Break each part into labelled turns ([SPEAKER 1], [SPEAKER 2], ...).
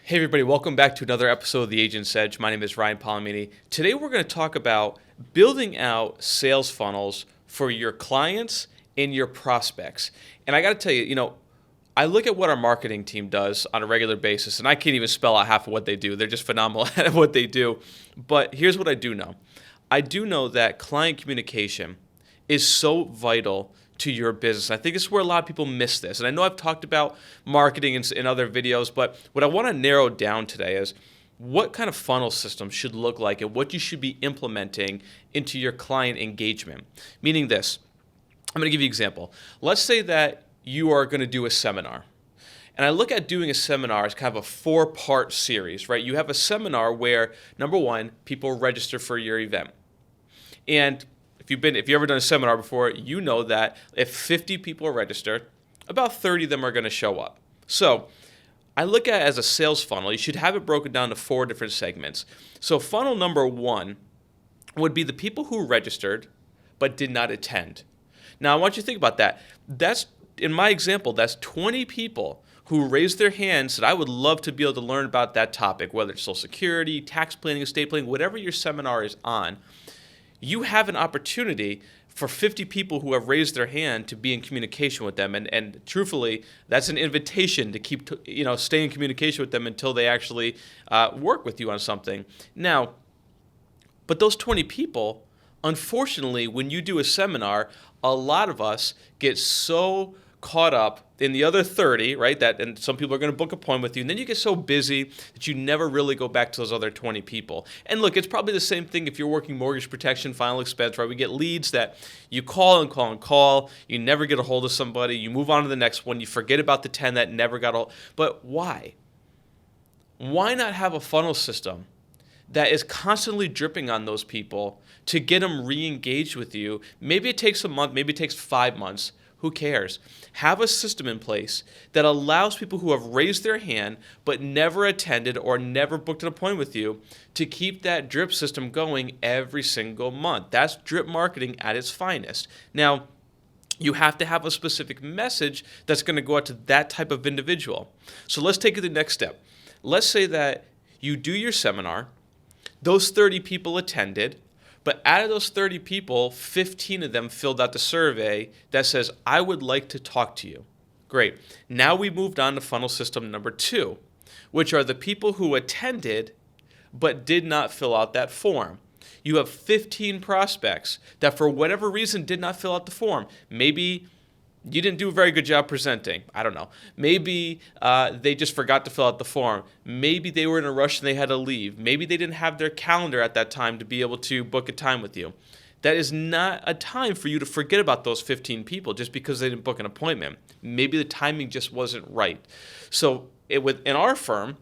[SPEAKER 1] Hey everybody, welcome back to another episode of The Agent's Edge. My name is Ryan Polimeni. Today we're going to talk about building out sales funnels for your clients and your prospects. And I got to tell you, I look at what our marketing team does on a regular basis, and I can't even spell out half of what they do. They're just phenomenal at what they do. But here's what I do know. I do know that client communication is so vital to your business. I think this is where a lot of people miss this. And I know I've talked about marketing in other videos, but what I want to narrow down today is what kind of funnel system should look like and what you should be implementing into your client engagement. Meaning this, I'm going to give you an example. Let's say that you are going to do a seminar. And I look at doing a seminar as kind of a 4-part series, right? You have a seminar where, number one, people register for your event. And if you've ever done a seminar before, you know that if 50 people are registered, about 30 of them are going to show up. So I look at it as a sales funnel. You should have it broken down to 4 different segments. So funnel number 1 would be the people who registered but did not attend. Now, I want you to think about that. That's, in my example, that's 20 people who raised their hands and said, I would love to be able to learn about that topic, whether it's Social Security, tax planning, estate planning, whatever your seminar is on. You have an opportunity for 50 people who have raised their hand to be in communication with them. And truthfully, that's an invitation to keep stay in communication with them until they actually work with you on something. Now, but those 20 people, unfortunately, when you do a seminar, a lot of us get so caught up in the other 30, right? And some people are going to book an appointment with you, and then you get so busy that you never really go back to those other 20 people. And look, it's probably the same thing if you're working mortgage protection, final expense, right? We get leads that you call and call and call, you never get a hold of somebody, you move on to the next one, you forget about the 10 that never got a hold. But why? Why not have a funnel system that is constantly dripping on those people to get them re-engaged with you? Maybe it takes a month, maybe it takes 5 months. Who cares? Have a system in place that allows people who have raised their hand but never attended or never booked an appointment with you to keep that drip system going every single month. That's drip marketing at its finest. Now, you have to have a specific message that's going to go out to that type of individual. So let's take it to the next step. Let's say that you do your seminar, those 30 people attended, but out of those 30 people, 15 of them filled out the survey that says, I would like to talk to you. Great. Now we moved on to funnel system number 2, which are the people who attended but did not fill out that form. You have 15 prospects that for whatever reason did not fill out the form. Maybe you didn't do a very good job presenting. I don't know. Maybe they just forgot to fill out the form. Maybe they were in a rush and they had to leave. Maybe they didn't have their calendar at that time to be able to book a time with you. That is not a time for you to forget about those 15 people just because they didn't book an appointment. Maybe the timing just wasn't right. So in our firm,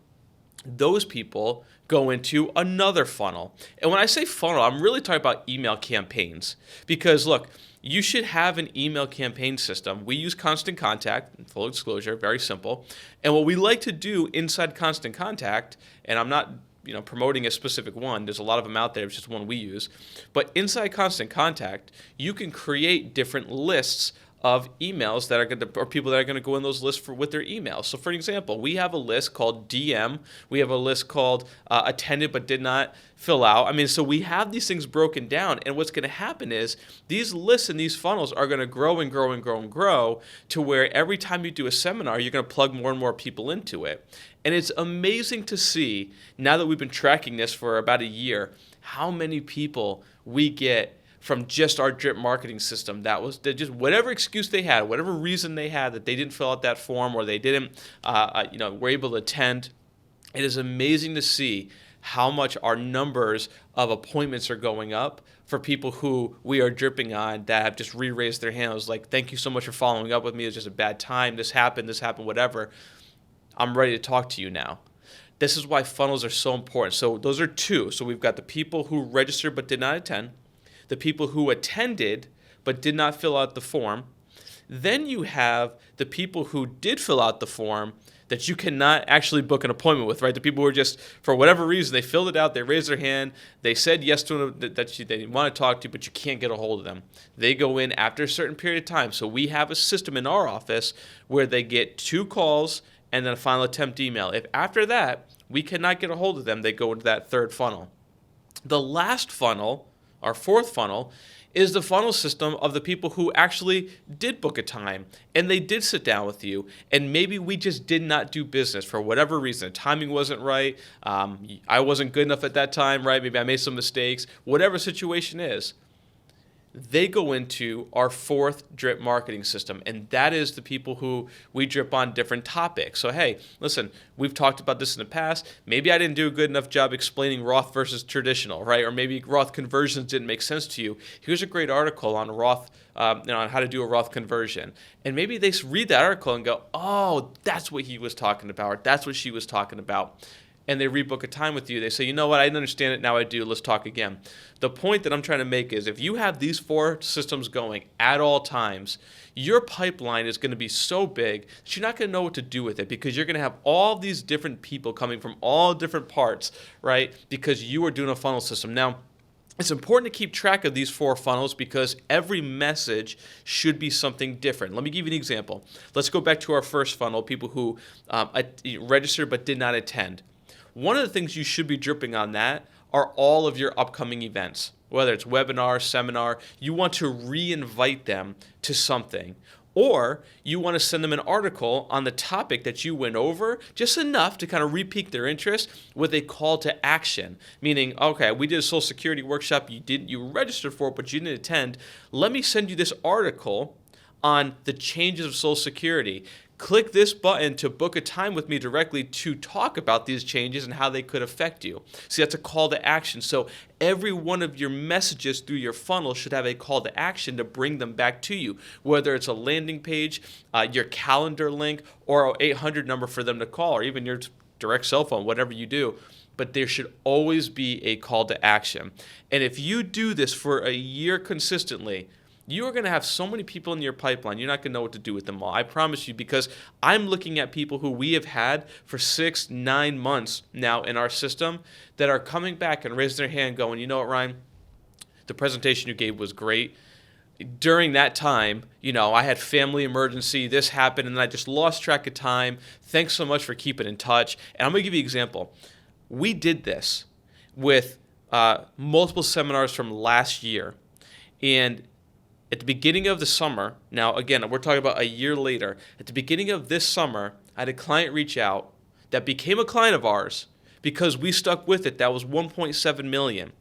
[SPEAKER 1] those people go into another funnel. And when I say funnel, I'm really talking about email campaigns. Because look, you should have an email campaign system. We use Constant Contact, full disclosure, very simple. And what we like to do inside Constant Contact, and I'm not promoting a specific one, there's a lot of them out there, it's just one we use. But inside Constant Contact, you can create different lists of emails that are going to, or people that are going to go in those lists with their emails. So for example, we have a list called DM. We have a list called attended but did not fill out. So we have these things broken down, and what's going to happen is these lists and these funnels are going to grow and grow and grow and grow to where every time you do a seminar, you're going to plug more and more people into it. And it's amazing to see, now that we've been tracking this for about a year, how many people we get from just our drip marketing system. That just whatever excuse they had, whatever reason they had that they didn't fill out that form or they didn't, were able to attend. It is amazing to see how much our numbers of appointments are going up for people who we are dripping on that have just re-raised their hands. Like, thank you so much for following up with me. It's just a bad time. This happened, whatever. I'm ready to talk to you now. This is why funnels are so important. So those are 2. So we've got the people who registered but did not attend, the people who attended but did not fill out the form. Then you have the people who did fill out the form that you cannot actually book an appointment with, right? The people who are just, for whatever reason, they filled it out, they raised their hand, they said yes to them, that they want to talk to you, but you can't get a hold of them. They go in after a certain period of time. So we have a system in our office where they get 2 calls and then a final attempt email. If after that we cannot get a hold of them, they go into that third funnel. The last funnel, our fourth funnel, is the funnel system of the people who actually did book a time and they did sit down with you, and maybe we just did not do business for whatever reason. Timing wasn't right. I wasn't good enough at that time, right? Maybe I made some mistakes. Whatever situation is, they go into our fourth drip marketing system, and that is the people who we drip on different topics. So, hey, listen, we've talked about this in the past. Maybe I didn't do a good enough job explaining Roth versus traditional, right? Or maybe Roth conversions didn't make sense to you. Here's a great article on Roth, on how to do a Roth conversion. And maybe they read that article and go, oh, that's what he was talking about, or that's what she was talking about. And they rebook a time with you. They say, you know what, I didn't understand it, now I do, let's talk again. The point that I'm trying to make is if you have these four systems going at all times, your pipeline is going to be so big that you're not going to know what to do with it, because you're going to have all these different people coming from all different parts, right? Because you are doing a funnel system. Now, it's important to keep track of these four funnels because every message should be something different. Let me give you an example. Let's go back to our first funnel, people who registered but did not attend. One of the things you should be dripping on that are all of your upcoming events, whether it's webinar, seminar. You want to re-invite them to something, or you want to send them an article on the topic that you went over, just enough to kind of re-pique their interest with a call to action. Meaning, okay, we did a Social Security workshop, you registered for it, but you didn't attend. Let me send you this article on the changes of Social Security. Click this button to book a time with me directly to talk about these changes and how they could affect you. See, that's a call to action. So every one of your messages through your funnel should have a call to action to bring them back to you, whether it's a landing page, your calendar link, or an 800 number for them to call, or even your direct cell phone, whatever you do. But there should always be a call to action. And if you do this for a year consistently, you are going to have so many people in your pipeline, you're not going to know what to do with them all. I promise you, because I'm looking at people who we have had for 6-9 months now in our system that are coming back and raising their hand going, you know what, Ryan, the presentation you gave was great. During that time, I had family emergency, this happened, and I just lost track of time. Thanks so much for keeping in touch. And I'm going to give you an example. We did this with multiple seminars from last year, and at the beginning of the summer, now again, we're talking about a year later, at the beginning of this summer, I had a client reach out that became a client of ours because we stuck with it. That was $1.7 million.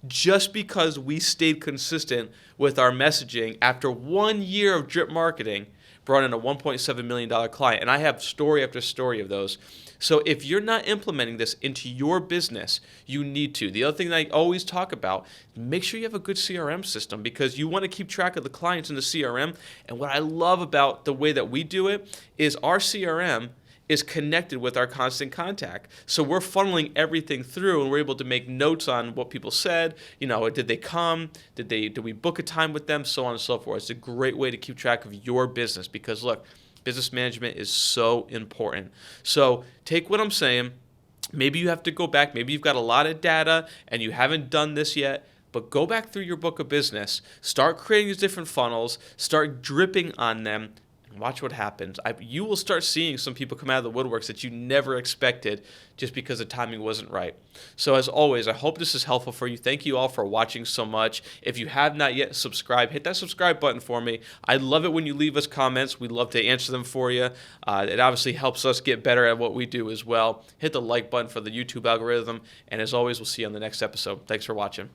[SPEAKER 1] Just because we stayed consistent with our messaging after 1 year of drip marketing, brought in a $1.7 million client. And I have story after story of those. So if you're not implementing this into your business, you need to. The other thing that I always talk about, make sure you have a good CRM system, because you want to keep track of the clients in the CRM. And what I love about the way that we do it is our CRM is connected with our constant contact. So we're funneling everything through, and we're able to make notes on what people said. Did they come? Did we book a time with them? So on and so forth. It's a great way to keep track of your business, because look, business management is so important. So take what I'm saying. Maybe you have to go back. Maybe you've got a lot of data and you haven't done this yet, but go back through your book of business. Start creating these different funnels. Start dripping on them. Watch what happens. You will start seeing some people come out of the woodworks that you never expected just because the timing wasn't right. So as always, I hope this is helpful for you. Thank you all for watching so much. If you have not yet subscribed, hit that subscribe button for me. I love it when you leave us comments. We'd love to answer them for you. It obviously helps us get better at what we do as well. Hit the like button for the YouTube algorithm. And as always, we'll see you on the next episode. Thanks for watching.